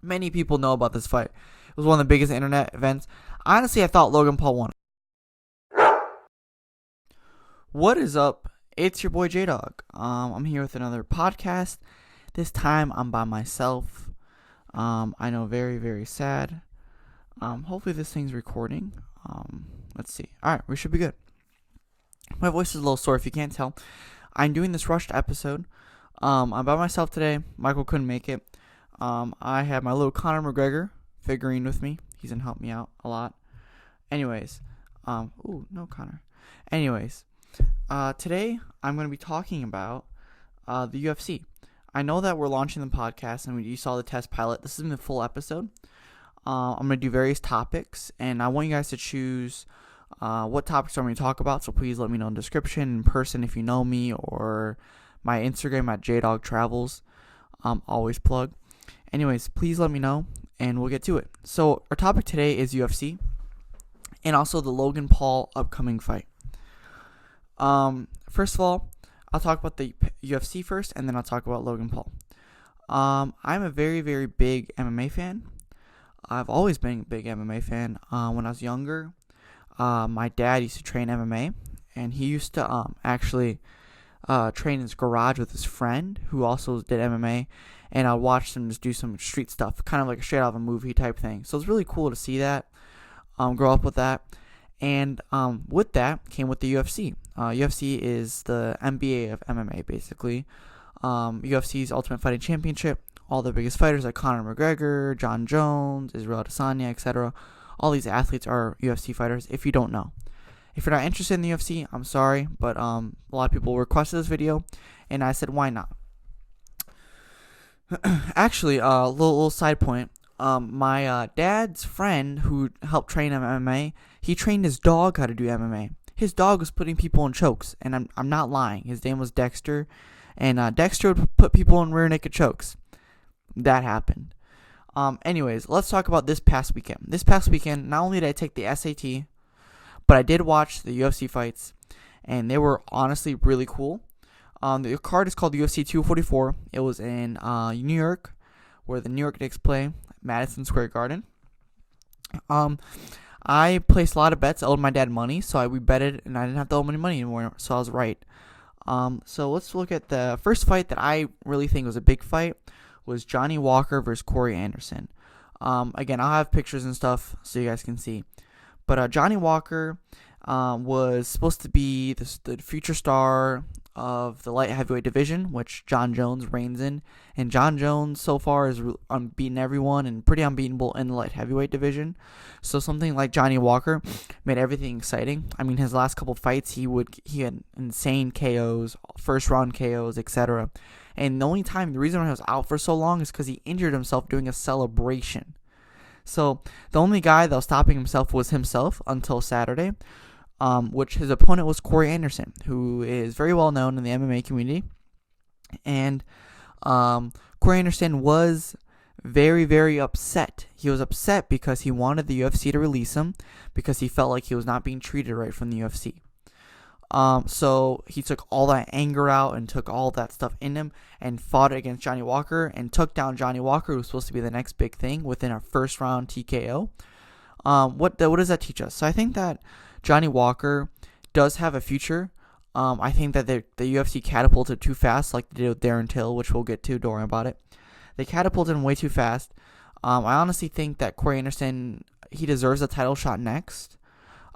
Many people know about this fight. It was one of the biggest internet events. Honestly, I thought Logan Paul won. What is up? It's your boy J-Dog. I'm here with another podcast. This time I'm by myself. I know, very, very sad. Hopefully this thing's recording. Let's see. Alright, we should be good. My voice is a little sore if you can't tell. I'm doing this rushed episode. I'm by myself today. Michael couldn't make it. I have my little Conor McGregor figurine with me. He's gonna help me out a lot. Anyways, no Conor. Anyways, today I'm gonna be talking about the UFC. I know that we're launching the podcast, and you saw the test pilot. This isn't the full episode. I'm gonna do various topics, and I want you guys to choose what topics I'm going to talk about. So please let me know in the description, in person if you know me, or my Instagram at JDogTravels. Always plug. Anyways, please let me know, and we'll get to it. So our topic today is UFC, and also the Logan Paul upcoming fight. First of all, I'll talk about the UFC first, and then I'll talk about Logan Paul. I'm a very, very big MMA fan. I've always been a big MMA fan. When I was younger, my dad used to train MMA, and he used to actually train in his garage with his friend who also did MMA, and I watched him just do some street stuff, kind of like a straight out of a movie type thing. So it's really cool to see that, grow up with that, and with that came with the UFC. UFC is the NBA of MMA, basically. UFC's Ultimate Fighting Championship. All the biggest fighters like Conor McGregor, John Jones, Israel Adesanya, etc. All these athletes are UFC fighters, if you don't know. If you're not interested in the UFC, I'm sorry, but a lot of people requested this video, and I said, why not? Actually, a little side point. My dad's friend who helped train him MMA, he trained his dog how to do MMA. His dog was putting people in chokes, and I'm not lying. His name was Dexter, and Dexter would put people in rear naked chokes. That happened. Anyways, let's talk about this past weekend. This past weekend, not only did I take the SAT, but I did watch the UFC fights, and they were honestly really cool. The card is called UFC 244. It was in New York, where the New York Knicks play, Madison Square Garden. I placed a lot of bets. I owed my dad money, so we betted, and I didn't have to owe any money anymore, so I was right. So let's look at the first fight that I really think was a big fight. Was Johnny Walker versus Corey Anderson. Again, I'll have pictures and stuff so you guys can see. But Johnny Walker was supposed to be the future star of the light heavyweight division, which John Jones reigns in. And John Jones so far is unbeaten everyone and pretty unbeatable in the light heavyweight division. So something like Johnny Walker made everything exciting. I mean, his last couple fights, he had insane KOs, first round KOs, etc. And the reason why he was out for so long is because he injured himself doing a celebration. So the only guy that was stopping himself was himself until Saturday, which his opponent was Corey Anderson, who is very well known in the MMA community. And Corey Anderson was very, very upset. He was upset because he wanted the UFC to release him because he felt like he was not being treated right from the UFC. So he took all that anger out and took all that stuff in him and fought against Johnny Walker and took down Johnny Walker, who was supposed to be the next big thing within a first round TKO. What does that teach us? So I think that Johnny Walker does have a future. I think that the UFC catapulted too fast, like they did with Darren Till, which we'll get to. Don't worry about it. They catapulted him way too fast. I honestly think that Corey Anderson, he deserves a title shot next.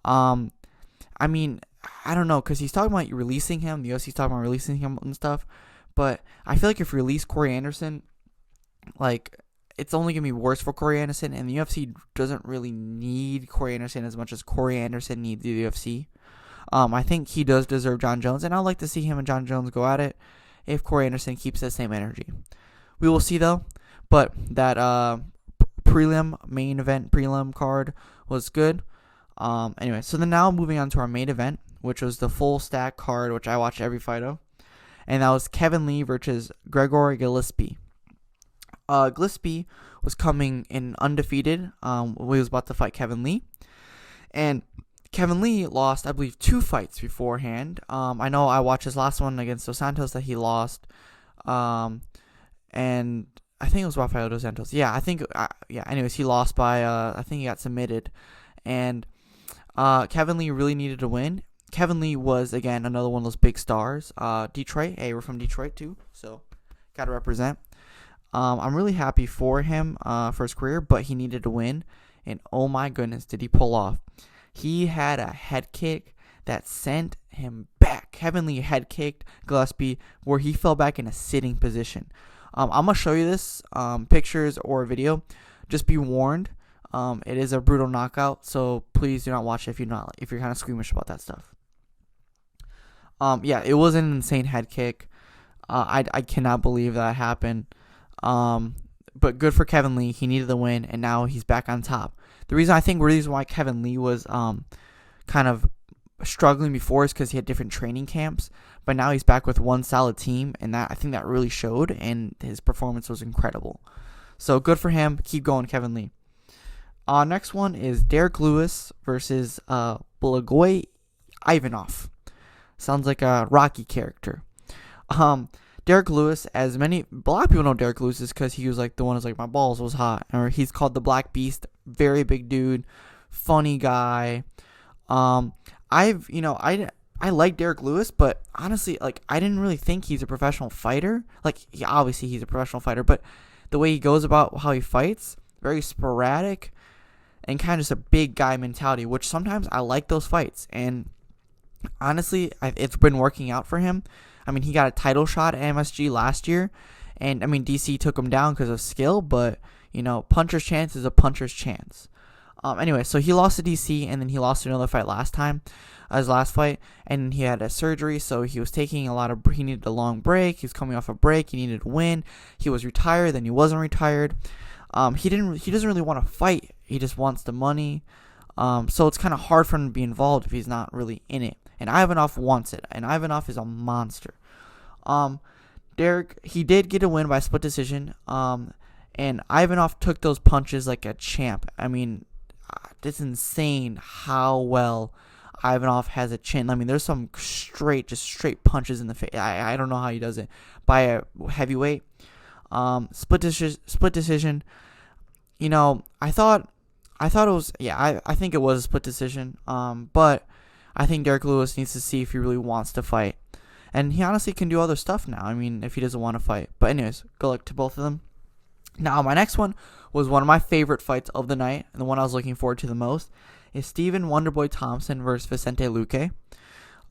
I mean, I don't know, because he's talking about releasing him. The UFC's talking about releasing him and stuff. But I feel like if you release Corey Anderson, like, it's only going to be worse for Corey Anderson. And the UFC doesn't really need Corey Anderson as much as Corey Anderson needs the UFC. I think he does deserve John Jones. And I'd like to see him and John Jones go at it if Corey Anderson keeps the same energy. We will see, though. But that main event prelim card was good. Anyway, so then now moving on to our main event, which was the full stack card, which I watched every fight of. And that was Kevin Lee versus Gregor Gillespie. Gillespie was coming in undefeated. He was about to fight Kevin Lee. And Kevin Lee lost, I believe, 2 fights beforehand. I know I watched his last one against Dos Santos that he lost. And I think it was Rafael dos Santos. Yeah, I think. Yeah. Anyways, he lost by. I think he got submitted, and Kevin Lee really needed to win. Kevin Lee was again another one of those big stars. Detroit. Hey, we're from Detroit too, so gotta represent. I'm really happy for him for his career, but he needed to win, and oh my goodness, did he pull off? He had a head kick that sent him back. Kevin Lee head kicked Gillespie where he fell back in a sitting position. I'm gonna show you this pictures or video. Just be warned. It is a brutal knockout, so please do not watch it if you're kind of squeamish about that stuff. Yeah, it was an insane head kick. I cannot believe that happened. But good for Kevin Lee. He needed the win, and now he's back on top. The reason why Kevin Lee was kind of struggling before is because he had different training camps, but now he's back with one solid team, and I think that really showed, and his performance was incredible. So good for him. Keep going, Kevin Lee. Next one is Derek Lewis versus Blagoy Ivanov. Sounds like a Rocky character. Derek Lewis, a lot of people know Derek Lewis is because he was like the one who's like, my balls was hot, or he's called the Black Beast. Very big dude, funny guy. I like Derek Lewis, but honestly, like, I didn't really think he's a professional fighter. Like, obviously he's a professional fighter, but the way he goes about how he fights, very sporadic, and kind of just a big guy mentality, which sometimes I like those fights. And honestly, it's been working out for him. I mean, he got a title shot at MSG last year, and I mean, DC took him down because of skill, but, puncher's chance is a puncher's chance. Anyway, so he lost to DC, and then he lost another fight his last fight, and he had a surgery, so he was taking he needed a long break. He was coming off a break. He needed to win. He was retired, then he wasn't retired. He doesn't really want to fight. He just wants the money. So it's kind of hard for him to be involved if he's not really in it. And Ivanov wants it, and Ivanov is a monster. Derek, he did get a win by split decision. And Ivanov took those punches like a champ. I mean, it's insane how well Ivanov has a chin. I mean, there's some straight punches in the face. I don't know how he does it. By a heavyweight. Split decision. I thought it was, I think it was a split decision. But I think Derek Lewis needs to see if he really wants to fight. And he honestly can do other stuff now. I mean, if he doesn't want to fight. But anyways, good luck to both of them. Now, my next one was one of my favorite fights of the night, and the one I was looking forward to the most, is Stephen Wonderboy Thompson versus Vicente Luque.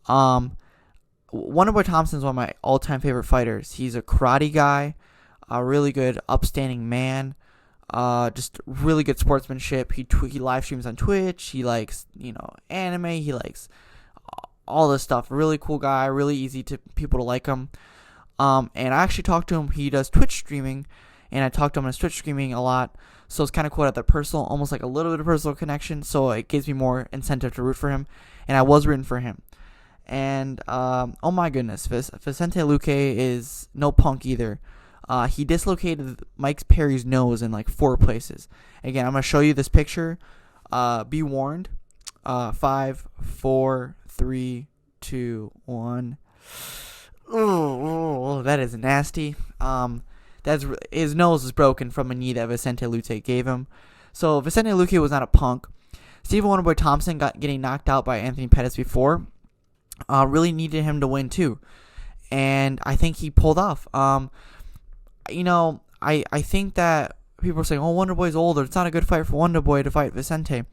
Wonderboy Thompson is one of my all-time favorite fighters. He's a karate guy, a really good, upstanding man, just really good sportsmanship. He live streams on Twitch. He likes, anime. He likes all this stuff. Really cool guy, really easy to people to like him. And I actually talked to him. He does Twitch streaming, and I talked to him on his Twitch streaming a lot. So it's kind of cool to have that personal, almost like a little bit of personal connection. So it gives me more incentive to root for him. And I was rooting for him. And, oh my goodness, Vicente Luque is no punk either. He dislocated Mike Perry's nose in like 4 places. Again, I'm going to show you this picture. Be warned. 5, 4, 3, 2, 1. Oh, that is nasty. His nose is broken from a knee that Vicente Luque gave him. So Vicente Luque was not a punk. Stephen Wonderboy Thompson getting knocked out by Anthony Pettis before. Really needed him to win too, and I think he pulled off. I think that people are saying, "Oh, Wonderboy's older. It's not a good fight for Wonderboy to fight Vicente."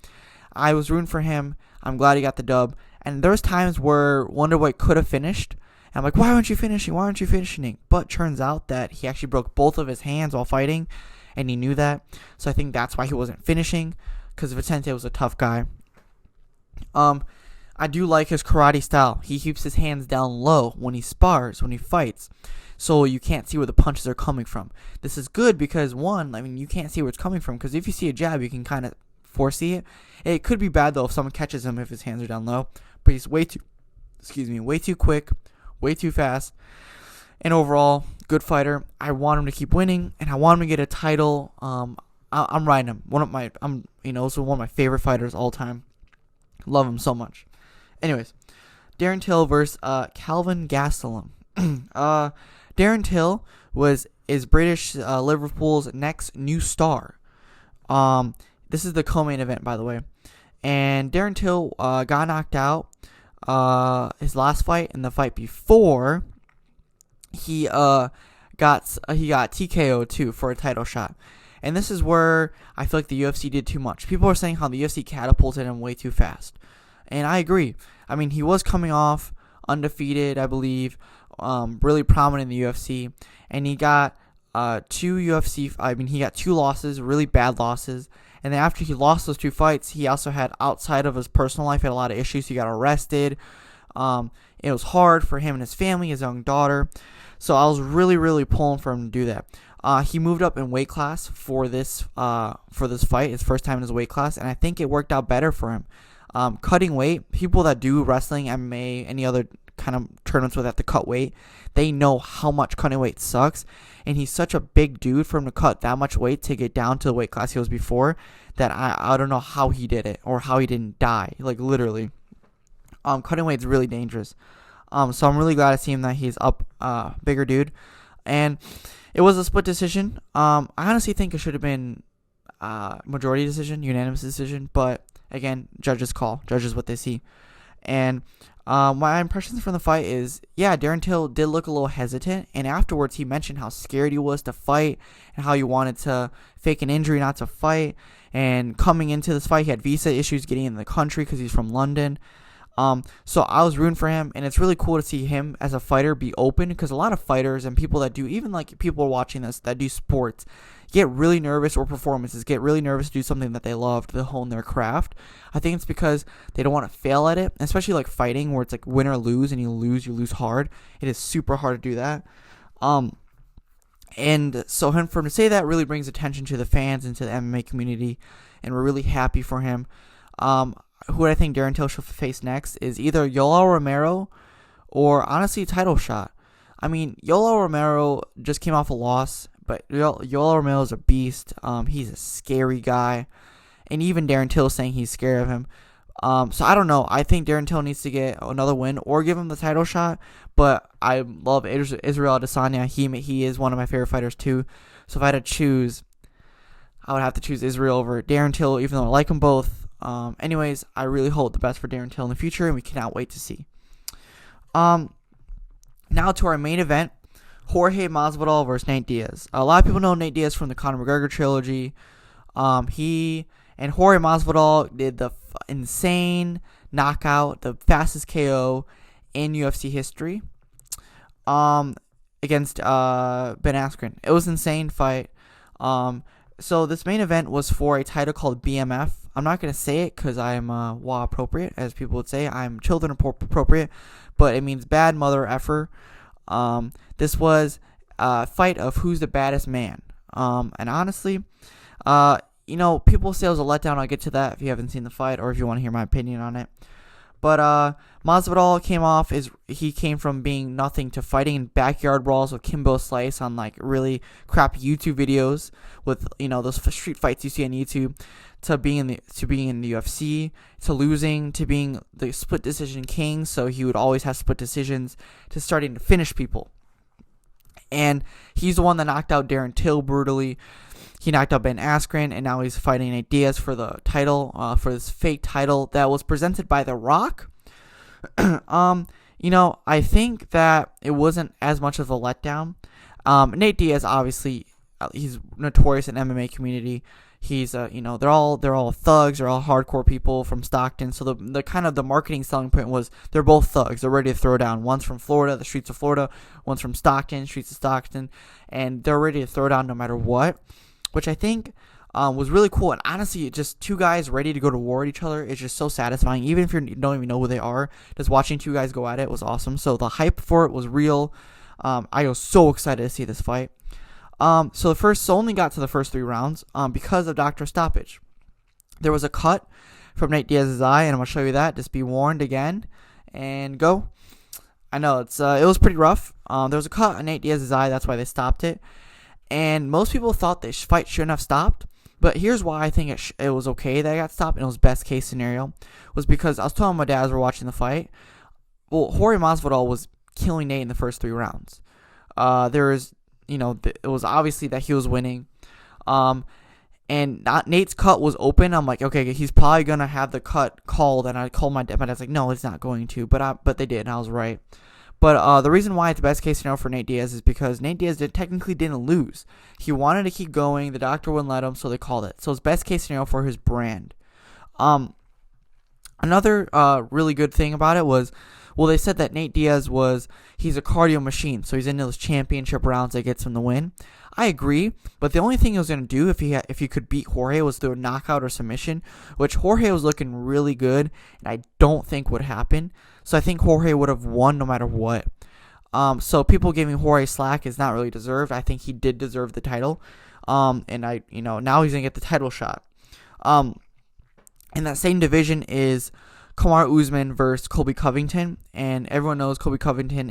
I was rooting for him. I'm glad he got the dub. And there was times where Wonderboy could have finished. And I'm like, why aren't you finishing? Why aren't you finishing? But turns out that he actually broke both of his hands while fighting, and he knew that. So I think that's why he wasn't finishing, because Vicente was a tough guy. I do like his karate style. He keeps his hands down low when he spars, when he fights, so you can't see where the punches are coming from. This is good because, one, I mean, you can't see where it's coming from, because if you see a jab, you can kind of foresee it. It could be bad, though, if someone catches him if his hands are down low, but he's way too quick, way too fast, and overall, good fighter. I want him to keep winning, and I want him to get a title. I'm riding him. Also one of my favorite fighters all time. Love him so much. Anyways, Darren Till versus Calvin Gastelum. Darren Till was is British Liverpool's next new star. This is the co-main event, by the way. And Darren Till got knocked out his last fight, and the fight before he got TKO too for a title shot. And this is where I feel like the UFC did too much. People are saying how the UFC catapulted him way too fast. And I agree. I mean, he was coming off undefeated, I believe, really prominent in the UFC. And he got he got 2 losses, really bad losses. And then after he lost those 2 fights, he also had, outside of his personal life, had a lot of issues. He got arrested. It was hard for him and his family, his young daughter. So I was really, really pulling for him to do that. He moved up in weight class for this fight, his first time in his weight class, and I think it worked out better for him. Cutting weight, people that do wrestling, MMA, any other kind of tournaments where they have to cut weight, they know how much cutting weight sucks. And he's such a big dude for him to cut that much weight to get down to the weight class he was before that I don't know how he did it or how he didn't die. Like, literally. Cutting weight is really dangerous. So I'm really glad to see him that he's up, bigger dude. And it was a split decision. I honestly think it should have been majority decision, unanimous decision. But again, judges call. Judges what they see. And my impressions from the fight is, yeah, Darren Till did look a little hesitant. And afterwards, he mentioned how scared he was to fight and how he wanted to fake an injury not to fight. And coming into this fight, he had visa issues getting in the country because he's from London. So I was rooting for him, and it's really cool to see him as a fighter be open, because a lot of fighters and people that do, even like people watching this that do sports, get really nervous, or performances get really nervous to do something that they love, to hone their craft. I think it's because they don't want to fail at it, especially like fighting, where it's like win or lose, and you lose hard. It is super hard to do that. And so for him to say that really brings attention to the fans and to the MMA community, and we're really happy for him. Who I think Darren Till should face next is either Yoel Romero or, honestly, a title shot. I mean, Yoel Romero just came off a loss, but Yoel Romero is a beast. He's a scary guy, and even Darren Till is saying he's scared of him. So I don't know. I think Darren Till needs to get another win or give him the title shot, but I love Israel Adesanya. He is one of my favorite fighters too. So if I had to choose, I would have to choose Israel over Darren Till, even though I like them both. Anyways, I really hope the best for Darren Till in the future, and we cannot wait to see. Now to our main event, Jorge Masvidal versus Nate Diaz. A lot of people know Nate Diaz from the Conor McGregor trilogy. He and Jorge Masvidal did the insane knockout, the fastest KO in UFC history, against Ben Askren. It was an insane fight. So this main event was for a title called BMF. I'm not going to say it because I'm WA appropriate, as people would say. I'm children appropriate, but it means bad mother effer. This was a fight of who's the baddest man. And honestly, people say it was a letdown. I'll get to that if you haven't seen the fight or if you want to hear my opinion on it. But Masvidal came from being nothing to fighting in backyard brawls with Kimbo Slice on like really crappy YouTube videos with those street fights you see on YouTube, to being in the UFC, to losing, to being the split decision king. So he would always have split decisions, to starting to finish people. And he's the one that knocked out Darren Till brutally. He knocked out Ben Askren, and now he's fighting Nate Diaz for the title, for this fake title that was presented by The Rock. I think that it wasn't as much of a letdown. Nate Diaz, obviously, he's notorious in MMA community. He's, they're all thugs, they're all hardcore people from Stockton. So the kind of the marketing selling point was they're both thugs. They're ready to throw down. One's from Florida, the streets of Florida. One's from Stockton, streets of Stockton, and they're ready to throw down no matter what, which I think was really cool. And honestly, just two guys ready to go to war with each other is just so satisfying. Even if you don't even know who they are, just watching two guys go at it was awesome. So the hype for it was real. I was so excited to see this fight. So only got to the first 3 rounds because of doctor stoppage. There was a cut from Nate Diaz's eye, and I'm gonna show you that. Just be warned again, and go. I know it was pretty rough. There was a cut on Nate Diaz's eye, that's why they stopped it. And most people thought this fight shouldn't have stopped. But here's why I think it was okay that it got stopped, and it was best case scenario, was because I was telling my dad as we're watching the fight. Well, Jorge Masvidal was killing Nate in the first 3 rounds. There was it was obviously that he was winning. And Nate's cut was open. I'm like, okay, he's probably gonna have the cut called, and I called my dad. My dad's like, no, it's not going to, but they did, and I was right. But the reason why it's the best case scenario for Nate Diaz is because Nate Diaz technically didn't lose. He wanted to keep going. The doctor wouldn't let him, so they called it. So it's best case scenario for his brand. Another really good thing about it was, well, they said that Nate Diaz he's a cardio machine, so he's in those championship rounds that gets him the win. I agree, but the only thing he was going to do if he could beat Jorge was through a knockout or submission, which Jorge was looking really good, and I don't think would happen. So I think Jorge would have won no matter what. So people giving Jorge slack is not really deserved. I think he did deserve the title. And now he's going to get the title shot. In that same division is Kamaru Usman versus Colby Covington, and everyone knows Colby Covington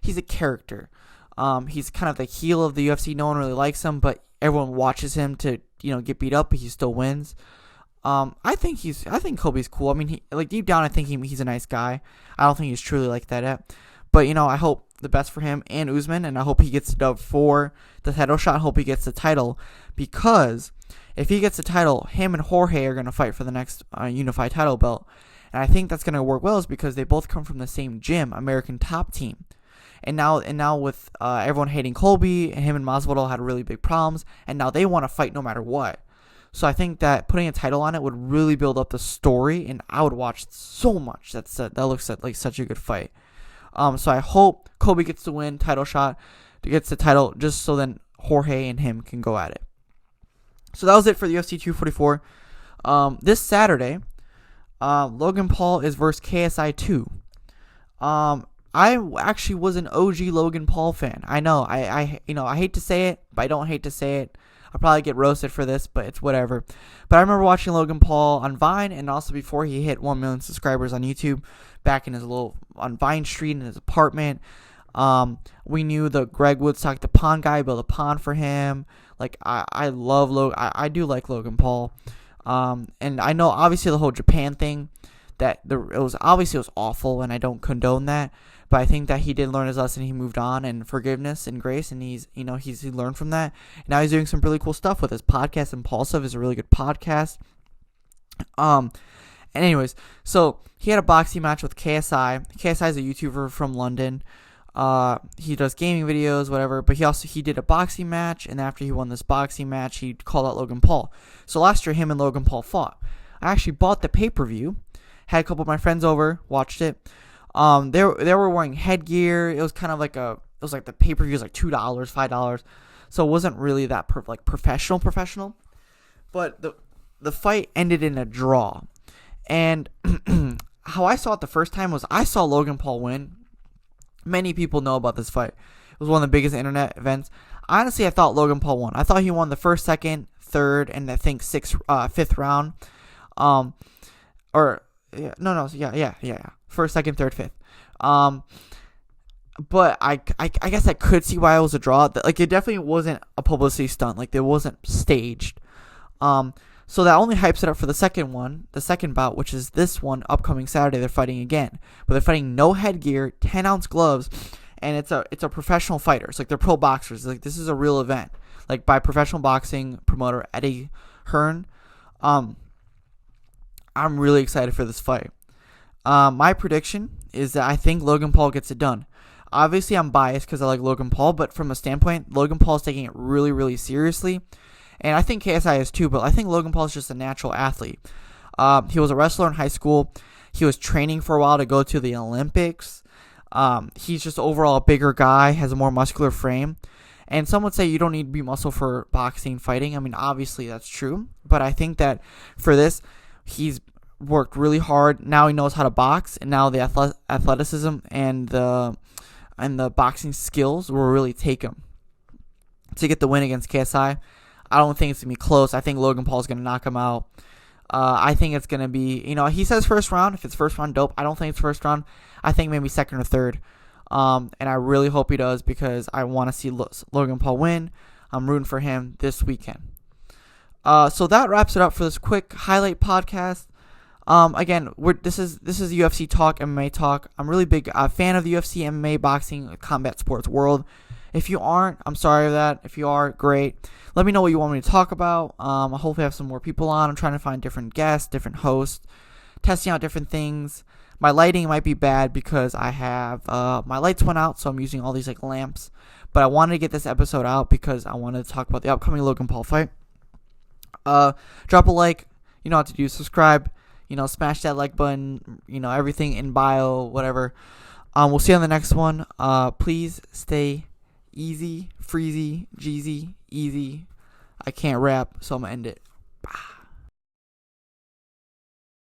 he's a character. He's kind of the heel of the UFC. No one really likes him, but everyone watches him to get beat up, but he still wins. I think Colby's cool. I mean, deep down, I think he's a nice guy. I don't think he's truly like that yet. But I hope the best for him and Usman, and I hope he gets the dub for the title shot. I hope he gets the title, because if he gets the title, him and Jorge are going to fight for the next unified title belt. And I think that's going to work well, is because they both come from the same gym, American Top Team. And now with everyone hating Colby, and him and Mazal had really big problems, and now they want to fight no matter what. So I think that putting a title on it would really build up the story, and I would watch so much. That looks like such a good fight. So I hope Colby gets the win, title shot, gets the title, just so then Jorge and him can go at it. So that was it for the UFC 244. This Saturday, Logan Paul is versus KSI 2. I actually was an OG Logan Paul fan. I know, I hate to say it, but I don't hate to say it. I'll probably get roasted for this, but it's whatever. But I remember watching Logan Paul on Vine, and also before he hit 1 million subscribers on YouTube, back in his on Vine Street in his apartment. We knew the Greg Woodstock, the pond guy, built a pond for him. I love Logan. I do like Logan Paul. And I know obviously the whole Japan thing, it was awful, and I don't condone that. But I think that he did learn his lesson. He moved on, and forgiveness and grace, and he learned from that. Now he's doing some really cool stuff with his podcast. Impulsive is a really good podcast. And anyways, so he had a boxing match with KSI. KSI is a YouTuber from London. He does gaming videos, whatever. But he did a boxing match, and after he won this boxing match, he called out Logan Paul. So last year, him and Logan Paul fought. I actually bought the pay-per-view. Had a couple of my friends over, watched it. They were wearing headgear. It was kind of like the pay-per-view was like $2, $5. So it wasn't really that professional. But the fight ended in a draw. And how I saw it the first time was I saw Logan Paul win. Many people know about this fight. It was one of the biggest internet events. Honestly, I thought Logan Paul won. I thought he won the first, second, third, and I think fifth round. First, second, third, fifth. But I guess I could see why it was a draw. It definitely wasn't a publicity stunt. It wasn't staged. So that only hypes it up for the second bout, which is this one upcoming Saturday. They're fighting again, but they're fighting no headgear, 10-ounce gloves, and it's a professional fighters. They're pro boxers. This is a real event, by professional boxing promoter Eddie Hearn. I'm really excited for this fight. My prediction is that I think Logan Paul gets it done. Obviously, I'm biased because I like Logan Paul, but from a standpoint, Logan Paul is taking it really, really seriously. And I think KSI is too, but I think Logan Paul is just a natural athlete. He was a wrestler in high school. He was training for a while to go to the Olympics. He's just overall a bigger guy, has a more muscular frame. And some would say you don't need to be muscle for boxing, fighting. I mean, obviously that's true. But I think that for this, he's worked really hard. Now he knows how to box, and now the athleticism and the boxing skills will really take him to get the win against KSI. I don't think it's going to be close. I think Logan Paul's going to knock him out. I think it's going to be, he says first round. If it's first round, dope. I don't think it's first round. I think maybe second or third. And I really hope he does, because I want to see Logan Paul win. I'm rooting for him this weekend. So that wraps it up for this quick highlight podcast. Again, this is UFC talk, MMA talk. I'm really big fan of the UFC, MMA, boxing, combat sports world. If you aren't, I'm sorry for that. If you are, great. Let me know what you want me to talk about. I hopefully have some more people on. I'm trying to find different guests, different hosts, testing out different things. My lighting might be bad because I have my lights went out, so I'm using all these like lamps. But I wanted to get this episode out because I wanted to talk about the upcoming Logan Paul fight. Drop a like. You know what to do. Subscribe. Smash that like button. Everything in bio, whatever. We'll see you on the next one. Please stay easy, freezy, Jeezy, easy. I can't rap, so I'm gonna end it. Bye.